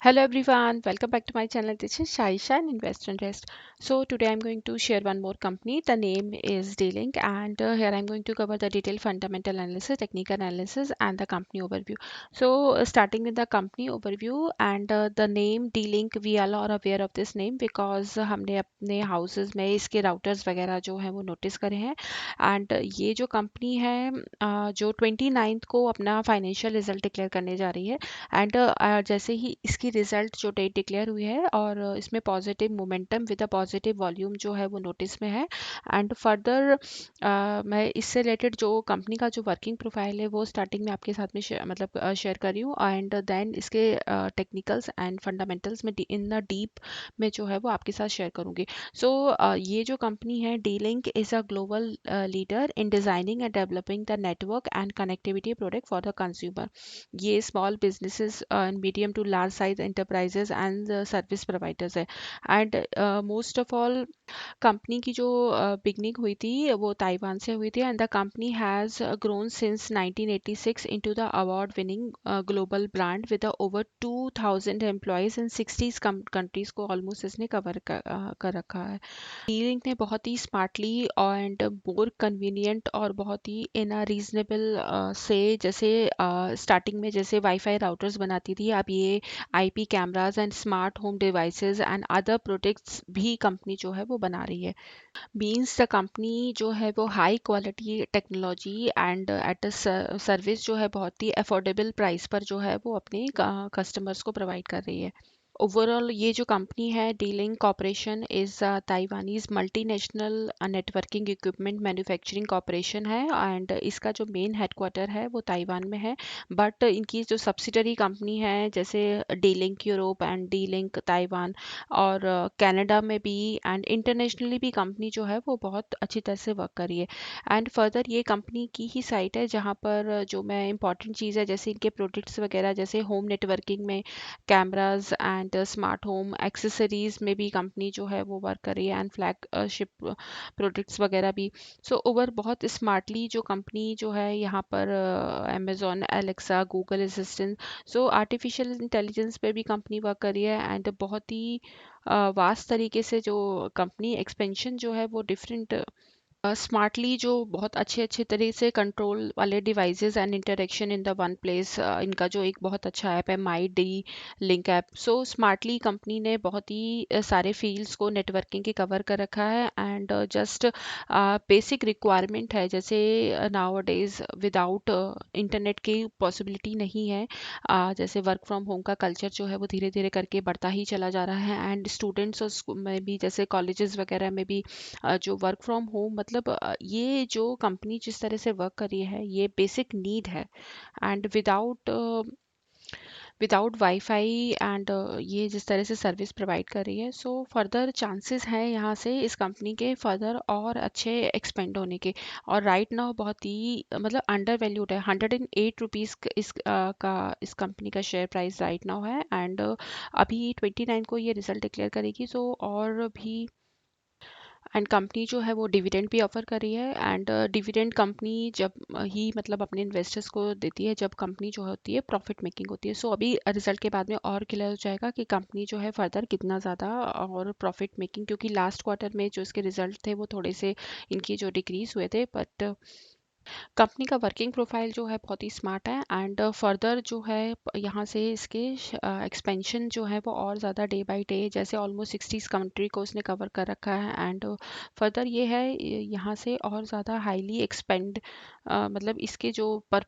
Hello everyone, welcome back to my channel. This is Shaisha and Invest and Rest. So today I'm going to share one more company. The name is D-Link, and here I'm going to cover the detailed fundamental analysis, technical analysis and the company overview. So starting with the company overview and the name D-Link, we all are aware of this name because हमने अपने houses में इसके routers वगैरह जो हैं वो notice करे हैं. And ये जो company है जो 29th को अपना financial result declare करने जा रही है. एंड जैसे ही इसकी रिजल्ट जो डेट डिक्लेयर हुई है और इसमें positive momentum with a positive volume जो है वो नोटिस में है. एंड फर्दर मैं इससे रिलेटेड जो कंपनी का जो वर्किंग प्रोफाइल है वो स्टार्टिंग में आपके साथ में शेयर कर रही हूँ. एंड देन इसके टेक्निकल्स एंड फंडामेंटल्स में इन द डीप में जो है वो आपके साथ शेयर करूँगी. सो ये जो कंपनी है D-Link is a global leader in designing and developing the network and connectivity product for the consumer. ये small businesses and medium to large size enterprises and service providers है. And most of all company की जो beginning हुई थी वो Taiwan से हुई थी. And the company has grown since 1986 into the award winning global brand with over 2000 employees in 60 countries को ऑलमोस्ट इसने कवर कर रखा है. D-Link ने बहुत ही स्मार्टली एंड मोर कन्वीनियंट और बहुत ही इन अ रीजनेबल से जैसे स्टार्टिंग में जैसे वाईफाई राउटर्स बनाती थी, अब ये IP cameras and smart home devices and other products भी कंपनी जो है वो बना रही है. मीन्स द कंपनी जो है वो high quality technology and at a service जो है बहुत ही अफोर्डेबल प्राइस पर जो है वो अपने कस्टमर्स को प्रोवाइड कर रही है. ओवरऑल ये जो कंपनी है D-Link corporation is Taiwanese multinational networking equipment manufacturing corporation है. एंड इसका जो मेन हेडक्वार्टर है वो ताइवान में है. बट इनकी जो सब्सिडरी कंपनी है जैसे D-Link Europe and D-Link Taiwan और कनाडा में भी एंड इंटरनेशनली भी कंपनी जो है वो बहुत अच्छी तरह से वर्क करी है. एंड फर्दर ये कंपनी की ही साइट है जहाँ पर जो मैं इंपॉर्टेंट चीज़ है जैसे इनके प्रोडक्ट्स वगैरह जैसे होम नेटवर्किंग में cameras and smart home accessories में भी कंपनी जो है वो वर्क कर रही है. एंड फ्लैगशिप प्रोडक्ट्स वगैरह भी. सो ओवर बहुत स्मार्टली जो कंपनी जो है यहाँ पर अमेजोन एलेक्सा गूगल असिस्टेंट सो आर्टिफिशियल इंटेलिजेंस पे भी कंपनी वर्क कर रही है. एंड बहुत ही वास्ट तरीके से जो कंपनी एक्सपेंशन जो है वो डिफरेंट स्मार्टली जो बहुत अच्छे अच्छे तरीके से कंट्रोल वाले devices and interaction in the one place. इनका जो एक बहुत अच्छा ऐप है माई डी लिंक ऐप. सो स्मार्टली कंपनी ने बहुत ही सारे फील्ड्स को नेटवर्किंग के कवर कर रखा है. एंड जस्ट बेसिक रिक्वायरमेंट है जैसे नाउ डेज विदाउट इंटरनेट की पॉसिबिलिटी नहीं है. जैसे वर्क फ्रॉम होम का कल्चर जो है वो धीरे धीरे करके बढ़ता ही चला जा रहा है. एंड स्टूडेंट्स में भी जैसे कॉलेजेस वगैरह में भी जो वर्क फ्रॉम होम मतलब ये जो कंपनी जिस तरह से वर्क कर रही है ये बेसिक नीड है. एंड विदाउट वाईफाई एंड ये जिस तरह से सर्विस प्रोवाइड कर रही है सो फर्दर चांसेस हैं यहाँ से इस कंपनी के फर्दर और अच्छे एक्सपेंड होने के. और राइट नाउ बहुत ही मतलब अंडर वैल्यूड है. 108 रुपीज़ का इस कंपनी का शेयर प्राइस राइट नाउ है. एंड अभी 29 को ये रिजल्ट डिक्लेयर करेगी सो और भी. एंड कंपनी जो है वो डिविडेंड भी ऑफर कर रही है. एंड डिविडेंड कंपनी जब ही मतलब अपने इन्वेस्टर्स को देती है जब कंपनी जो होती है प्रॉफिट मेकिंग होती है. सो अभी रिजल्ट के बाद में और क्लियर हो जाएगा कि कंपनी जो है फर्दर कितना ज़्यादा और प्रॉफिट मेकिंग, क्योंकि लास्ट क्वार्टर में जो इसके रिजल्ट थे वो थोड़े से इनकी जो डिक्रीज हुए थे. बट कंपनी का वर्किंग प्रोफाइल जो है बहुत ही स्मार्ट है. एंड फर्दर जो है यहाँ से इसके एक्सपेंशन जो है वो और ज़्यादा डे बाय डे जैसे ऑलमोस्ट 60 कंट्री को उसने कवर कर रखा है. एंड फर्दर ये है यहाँ से और ज़्यादा हाईली एक्सपेंड मतलब इसके जो पर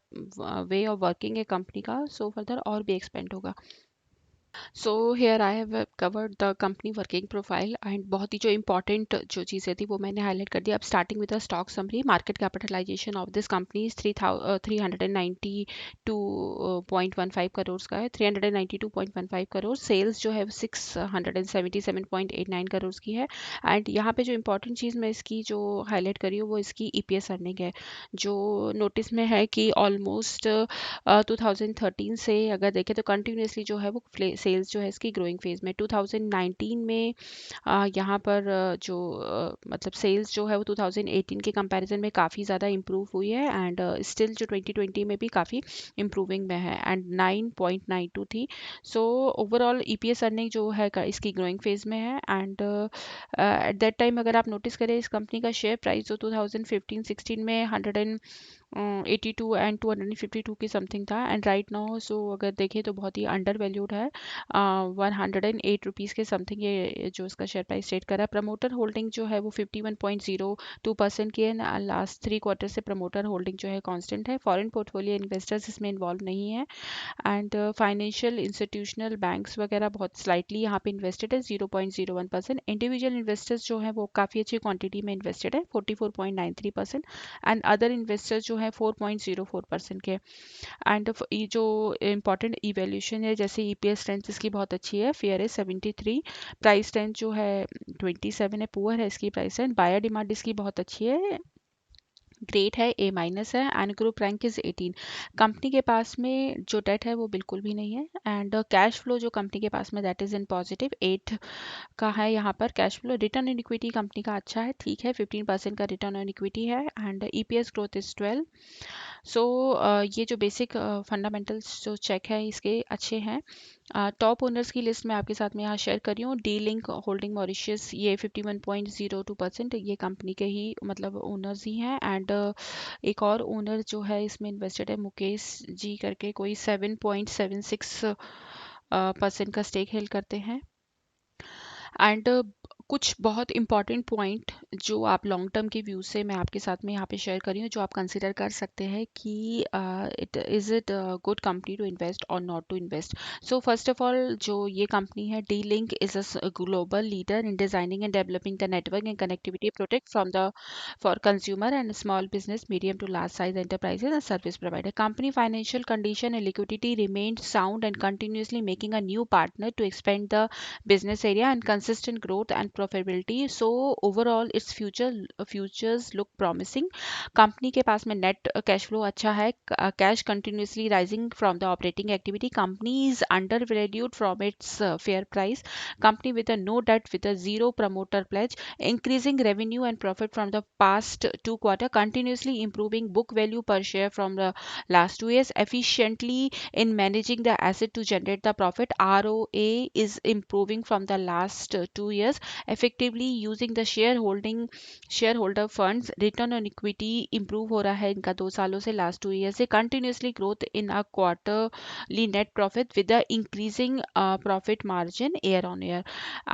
वे ऑफ वर्किंग है कंपनी का सो फर्दर और भी एक्सपेंड होगा. So here I have covered the company working profile. And बहुत ही जो इंपॉर्टेंट जो चीज़ें थी वो मैंने हाईलाइट कर दी. अब starting with the stock summary. Market capitalisation of this company is 392.15 crore का है. 392.15 करोड़. सेल्स जो है 677.89 करोड़ की है. एंड यहाँ पे जो इंपॉर्टेंट चीज़ मैं इसकी जो हाईलाइट करी हूँ वो इसकी ईपीएस अर्निंग है जो नोटिस में है कि ऑलमोस्ट 2013 से अगर देखें तो कंटिन्यूसली जो है वो सेल्स जो है इसकी ग्रोइंग फेज में 2019 में यहाँ पर मतलब सेल्स जो है वो 2018 के कंपैरिजन में काफ़ी ज़्यादा इम्प्रूव हुई है एंड स्टिल जो 2020 में भी काफ़ी इम्प्रूविंग में है एंड 9.92 थी। सो ओवरऑल ईपीएस अर्निंग जो है इसकी ग्रोइंग फेज में है एंड एट दैट टाइम अगर आप नोटिस करें इस कंपनी का शेयर प्राइस जो 2015-16 में 182 एंड 252 की समथिंग था एंड राइट नाउ सो अगर देखें तो बहुत ही अंडर वैल्यूड है 108 रुपीज़ के समथिंग ये जो इसका शेयर प्राइस ट्रेड कर रहा है। प्रमोटर होल्डिंग जो है वो 51.02% की है। लास्ट 3 क्वार्टर से प्रमोटर होल्डिंग जो है कांस्टेंट है। फॉरेन पोर्टफोलियो इन्वेस्टर्स इसमें इन्वॉल्व नहीं है एंड फाइनेंशियल इंस्टीट्यूशनल बैंक्स वगैरह बहुत स्लाइटली यहाँ पे इन्वेस्टेड है 0.01%। इंडिविजुअल इन्वेस्टर्स जो है वो काफ़ी अच्छी क्वांटिटी में इन्वेस्टेड है 44.93% एंड अदर इन्वेस्टर्स जो है 4.04% के। एंड ये जो इम्पॉर्टेंट इवेल्यूशन है जैसे ईपीएस स्ट्रेंथ इसकी बहुत अच्छी है, फेयर है 73, प्राइस स्ट्रेंथ जो है 27 है, पुअर है इसकी प्राइस स्ट्रेंथ, बायर डिमांड इसकी बहुत अच्छी है, ग्रेट है, ए माइनस है and group rank is 18। Company के पास में जो डेट है वो बिल्कुल भी नहीं है एंड कैश फ्लो जो कंपनी के पास में दैट इज इन पॉजिटिव 8 का है। यहाँ पर cash flow, return on equity company का अच्छा है, ठीक है 15% का रिटर्न ऑन इक्विटी है एंड ईपीएस ग्रोथ इज 12। सो ये जो बेसिक फंडामेंटल्स जो चेक है इसके अच्छे हैं। टॉप ओनर्स की लिस्ट मैं आपके साथ में यहाँ शेयर कर रही हूँ। डी लिंक होल्डिंग मॉरिशियस ये 51.02% ये कंपनी के ही मतलब ओनर्स ही हैं एंड एक और ओनर जो है इसमें इन्वेस्टेड है मुकेश जी करके, कोई 7.76% का स्टेक हेल्ड करते हैं एंड कुछ बहुत इंपॉर्टेंट पॉइंट जो आप लॉन्ग टर्म के व्यू से मैं आपके साथ में यहाँ पे शेयर कर रही हूँ जो आप कंसिडर कर सकते हैं कि it good company to invest और not to invest. So first of all जो ये कंपनी है D link is a global leader in designing and developing the network and connectivity product from the for consumer and small business medium to large size enterprises and service provider. Company financial condition and liquidity remained sound and continuously making a new partner to expand the business area and consistent growth and profitability. So overall its futures look promising. Company के पास में net cash flow अच्छा है, cash continuously rising from the operating activity, company is under valued from its fair price, company with a no debt with a zero promoter pledge, increasing revenue and profit from the past 2 quarter, continuously improving book value per share from the last 2 years, efficiently in managing the asset to generate the profit, ROA is improving from the last 2 years, effectively using the shareholder funds, return on equity improve हो रहा है इनका 2 सालों से last 2 years से, continuously growth in a quarterly net profit with the increasing profit margin year on year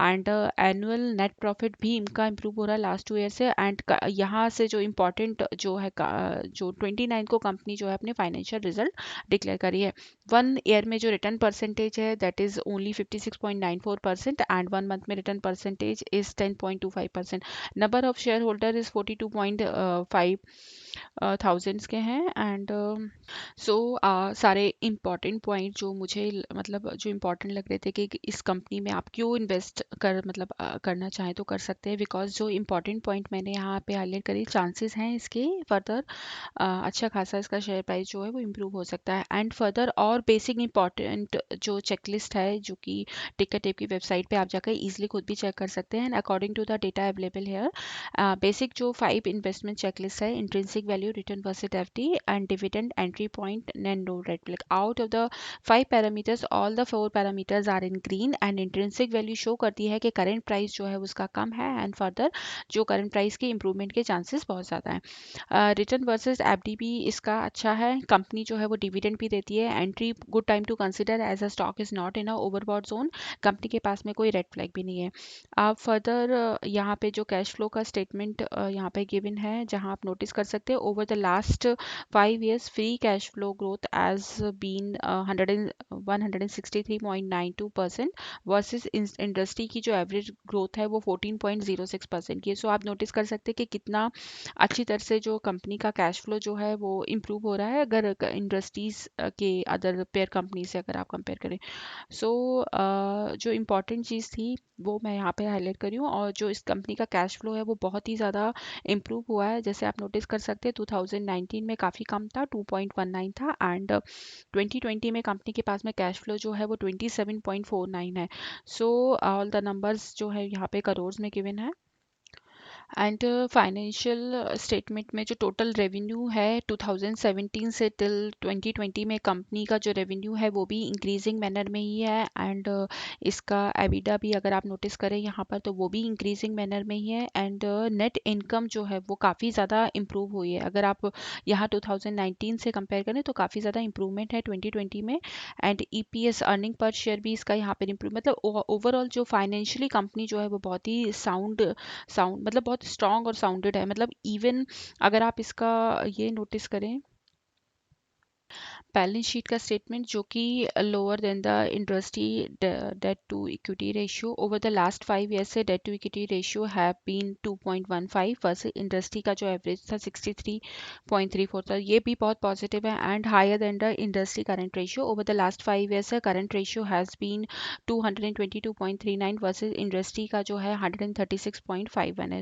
and annual net profit भी इनका improve हो रहा है लास्ट 2 ईयर से एंड यहाँ से जो इम्पोर्टेंट जो है जो 29 को कंपनी जो है अपने फाइनेंशियल रिजल्ट डिक्लेयर करी है। 1 ईयर में जो रिटर्न परसेंटेज है that is only 56.94% and 1 month में return percentage is 10.25%। Number of share holder is 42.5 thousands के हैं एंड सो सारे इम्पॉर्टेंट पॉइंट जो मुझे मतलब जो इम्पॉर्टेंट लग रहे थे कि इस कंपनी में आप क्यों इन्वेस्ट कर मतलब करना चाहें तो कर सकते हैं, बिकॉज जो इम्पॉर्टेंट पॉइंट मैंने यहाँ पे हाईलाइट करी, चांसेस हैं इसके फर्दर अच्छा खासा इसका शेयर प्राइस जो है वो इम्प्रूव हो सकता है एंड फर्दर और बेसिक इंपॉर्टेंट जो चेकलिस्ट है जो कि टिकट टेप की वेबसाइट पे आप जाकर इजीली खुद भी चेक कर सकते हैं and according to the data available here basic जो 5 इन्वेस्टमेंट चेकलिस्ट है, intrinsic value, return versus FD and dividend, entry point and no red flag. Out of the 5 parameters, all the 4 parameters are in green and intrinsic value show करती है कि current price जो है उसका कम है and further जो current price के improvement के चांसेस बहुत ज़्यादा हैं। रिटर्न वर्सेस एफडी भी इसका अच्छा है, कंपनी जो है वो डिविडेंड भी देती है, entry good time to consider as a stock is not in a overbought zone, company के पास में कोई रेड फ्लैग भी नहीं है। आप फर्दर यहाँ पे जो कैश फ्लो का स्टेटमेंट यहाँ पे गिवन है जहाँ आप नोटिस कर सकते हैं over the last 5 years free cash flow growth has been 163.92% versus industry की जो एवरेज ग्रोथ है वो 14.06% की है। सो आप नोटिस कर सकते हैं कि कितना अच्छी तरह से जो कंपनी का कैश फ्लो जो है वो इम्प्रूव हो रहा है अगर इंडस्ट्रीज के अदर पेयर कंपनी से अगर आप कंपेयर करें। सो जो इम्पोर्टेंट चीज़ थी वो मैं यहाँ पे हाईलाइट करी हूँ और जो इस कंपनी का कैश फ्लो फ्लो है वो बहुत ही ज़्यादा इम्प्रूव हुआ है। जैसे आप नोटिस कर सकते हैं 2019 में काफ़ी कम था, 2.19 था, एंड 2020 में कंपनी के पास में कैश फ्लो जो है वो 27.49 है। सो ऑल द नंबर्स जो है यहाँ पे करोड़ में गिवन है। एंड फाइनेंशियल स्टेटमेंट में जो टोटल रेवेन्यू है 2017 से टिल 2020 में कंपनी का जो रेवेन्यू है वो भी इंक्रीजिंग मैनर में ही है, एंड इसका एबिडा भी अगर आप नोटिस करें यहाँ पर तो वो भी इंक्रीजिंग मैनर में ही है, एंड नेट इनकम जो है वो काफ़ी ज़्यादा इम्प्रूव हुई है। अगर आप यहाँ 2019 से कंपेयर करें तो काफ़ी ज़्यादा इंप्रूवमेंट है 2020 में, and EPS earning per share भी इसका यहाँ पर इम्प्रूव, मतलब ओवरऑल जो फाइनेंशियली कंपनी जो है वो बहुत ही साउंड साउंड मतलब बहुत स्ट्रॉन्ग और साउंडेड है। मतलब इवन अगर आप इसका ये नोटिस करें बैलेंस शीट का स्टेटमेंट जो कि lower than the industry debt to equity ratio over the last 5 years से debt to equity ratio have been 2.15 versus industry का जो एवरेज था 63.34 था। ये भी बहुत पॉजिटिव है, and higher than the industry current ratio over the last 5 years से current ratio has been 222.39 versus industry का जो है 136.51 है।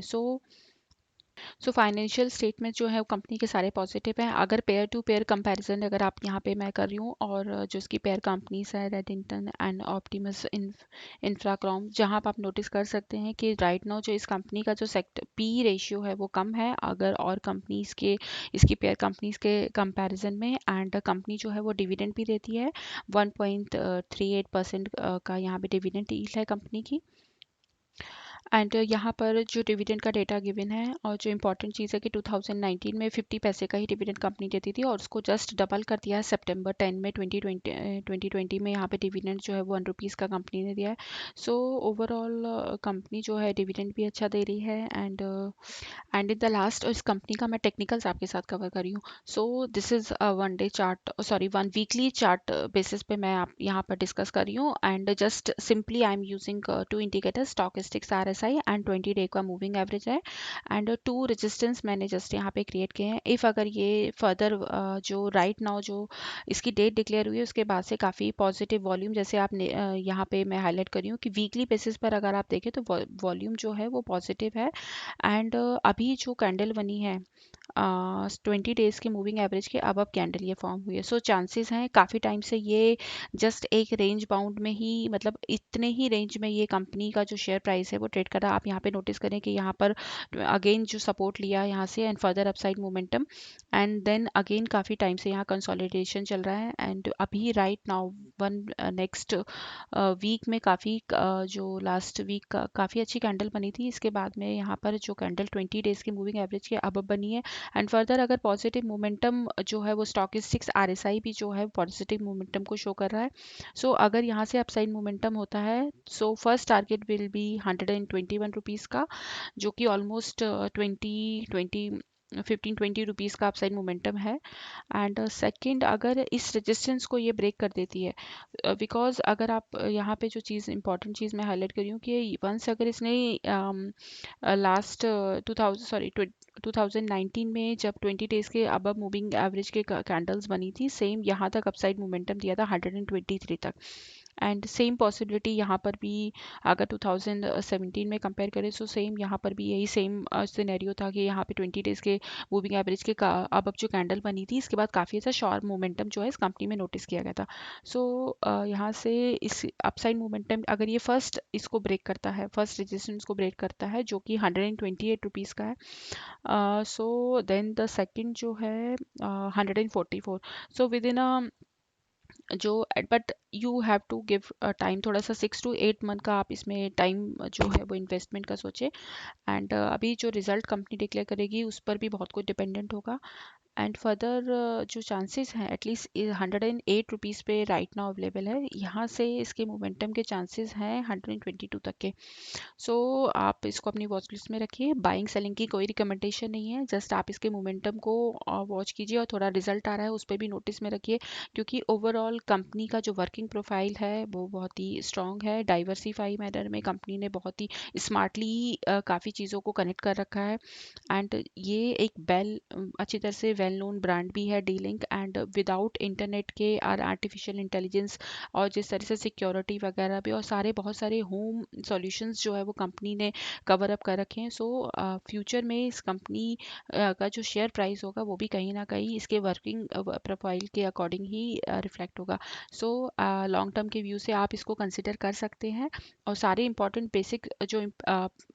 सो फाइनेंशियल स्टेटमेंट जो है वो कंपनी के सारे पॉजिटिव हैं। अगर पेयर टू पेयर कंपैरिजन अगर आप यहाँ पे मैं कर रही हूँ, और जो इसकी पेयर कंपनीज है रेडिंगटन एंड ऑप्टिमस इंफ्राक्रॉम, जहाँ आप नोटिस कर सकते हैं कि राइट नाउ जो इस कंपनी का जो सेक्टर पी रेशियो है वो कम है अगर और कंपनीज के इसकी पेयर कंपनीज के कंपैरिजन में, एंड कंपनी जो है वो डिविडेंड भी देती है 1.38% का यहाँ पे डिविडेंड यील्ड है कंपनी की। एंड यहाँ पर जो डिविडेंड का डेटा गिवन है, और जो इंपॉर्टेंट चीज़ है कि 2019 में 50 पैसे का ही डिविडेंड कंपनी देती थी और उसको जस्ट डबल कर दिया है सितंबर 10 में 2020 में यहाँ पे डिविडेंड जो है वो ₹1 का कंपनी ने दिया है। सो ओवरऑल कंपनी जो है डिविडेंड भी अच्छा दे रही है, एंड इन द लास्ट इस कंपनी का मैं टेक्निकल्स आपके साथ कवर कर रही हूँ। So this is one day chart, sorry one weekly chart basis पे मैं आप यहाँ पर डिस्कस कर रही हूँ, and just simply I am using two indicator stochastics RSI and 20 day का मूविंग एवरेज है, एंड टू रेजिस्टेंस मैंने जस्ट यहाँ पे क्रिएट किए हैं। इफ़ अगर ये फर्दर जो राइट नाउ जो इसकी डेट डिक्लेयर हुई है उसके बाद से काफ़ी पॉजिटिव वॉल्यूम, जैसे आपने यहाँ पे मैं हाईलाइट कर रही हूँ कि वीकली बेसिस पर अगर आप देखें तो वॉल्यूम जो है वो पॉजिटिव है, एंड अभी जो कैंडल बनी है 20 डेज के मूविंग एवरेज के अब कैंडल ये फॉर्म हुई है। सो चांसेस हैं काफ़ी टाइम से ये जस्ट एक रेंज बाउंड में ही, मतलब इतने ही रेंज में ये कंपनी का जो शेयर प्राइस है वो ट्रेड कर रहा है। आप यहाँ पे नोटिस करें कि यहाँ पर अगेन जो सपोर्ट लिया यहाँ से and further upside momentum, and then again काफ़ी टाइम से यहाँ कंसोलिडेशन चल रहा है, एंड अभी right now one next week में काफ़ी जो लास्ट वीक का काफ़ी अच्छी कैंडल बनी थी, इसके बाद में यहाँ पर जो कैंडल 20 डेज की मूविंग एवरेज के अब बनी है, एंड फर्दर अगर पॉजिटिव मोमेंटम जो है वो स्टॉकिस्टिक्स RSI भी जो है पॉजिटिव मोमेंटम को शो कर रहा है। सो अगर यहाँ से अपसाइड मोमेंटम होता है so first target will be ₹121 का, जो कि ऑलमोस्ट 15-20 रुपीज़ का अपसाइड मोमेंटम है, एंड सेकंड अगर इस रेजिस्टेंस को ये ब्रेक कर देती है, बिकॉज अगर आप यहाँ पे जो चीज़ इंपॉर्टेंट चीज़ मैं हाईलाइट कर रही हूँ कि वंस अगर इसने लास्ट 2019 में जब 20 डेज के अब मूविंग एवरेज के कैंडल्स बनी थी, सेम यहाँ तक अपसाइड मोमेंटम दिया था 123 तक, एंड सेम पॉसिबिलिटी यहाँ पर भी अगर 2017 में कंपेयर करें सो सेम यहाँ पर भी यही सेम सिनेरियो था कि यहाँ पे 20 डेज के मूविंग एवरेज के अब जो कैंडल बनी थी इसके बाद काफ़ी अच्छा शॉर्ट मोमेंटम जो है इस कंपनी में नोटिस किया गया था। सो यहाँ से इस अपसाइड मोमेंटम अगर ये फर्स्ट इसको ब्रेक करता है, फर्स्ट रेजिस्टेंस को ब्रेक करता है जो कि ₹128 का है, सो देन द सेकंड जो है 144, सो विद इन जो but you have to give time, थोड़ा सा 6 to 8 मंथ का आप इसमें टाइम जो है वो इन्वेस्टमेंट का सोचे, एंड अभी जो रिजल्ट कंपनी डिक्लेयर करेगी उस पर भी बहुत कुछ डिपेंडेंट होगा, एंड फर्दर जो चांसेस हैं एटलीस्ट ₹108 पे राइट नाउ अवेलेबल है, यहाँ से इसके मोमेंटम के चांसेस हैं 122 तक के। सो आप इसको अपनी वॉच लिस्ट में रखिए, बाइंग सेलिंग की कोई रिकमेंडेशन नहीं है, जस्ट आप इसके मोमेंटम को वॉच कीजिए और थोड़ा रिजल्ट आ रहा है उस पर भी नोटिस में रखिए, क्योंकि ओवरऑल कंपनी का जो वर्किंग प्रोफाइल है वो बहुत ही स्ट्रॉन्ग है, डाइवर्सिफाई मैनर में कंपनी ने बहुत ही स्मार्टली काफ़ी चीज़ों को कनेक्ट कर रखा है, एंड ये एक अच्छी तरह से वेल वेल नोन ब्रांड भी है डी-लिंक, एंड विदाउट इंटरनेट के और आर्टिफिशियल इंटेलिजेंस और जिस तरह से सिक्योरिटी वगैरह भी और सारे बहुत सारे होम सॉल्यूशंस जो है वो कंपनी ने कवर अप कर रखे हैं। सो फ्यूचर में इस कंपनी का जो शेयर प्राइस होगा वो भी कहीं ना कहीं इसके वर्किंग प्रोफाइल के अकॉर्डिंग ही रिफ्लेक्ट होगा। सो लॉन्ग टर्म के व्यू से आप इसको कंसिडर कर सकते हैं, और सारे इंपॉर्टेंट बेसिक जो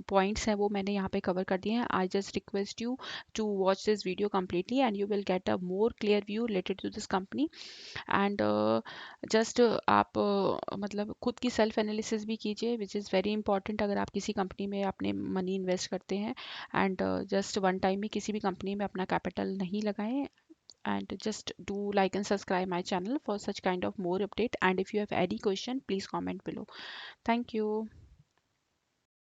पॉइंट्स हैं वो मैंने यहाँ पे कवर कर दिए हैं। I just request you to watch this video completely and you will get a more clear view related to this company, and just आप मतलब खुद की सेल्फ एनालिसिस भी कीजिए, विच इज़ वेरी इंपॉर्टेंट अगर आप किसी कंपनी में अपने मनी इन्वेस्ट करते हैं। एंड जस्ट वन टाइम में किसी भी कंपनी में अपना कैपिटल नहीं लगाएं, and just do like and subscribe my channel for such kind of more update, and if you have any question please comment below. Thank you.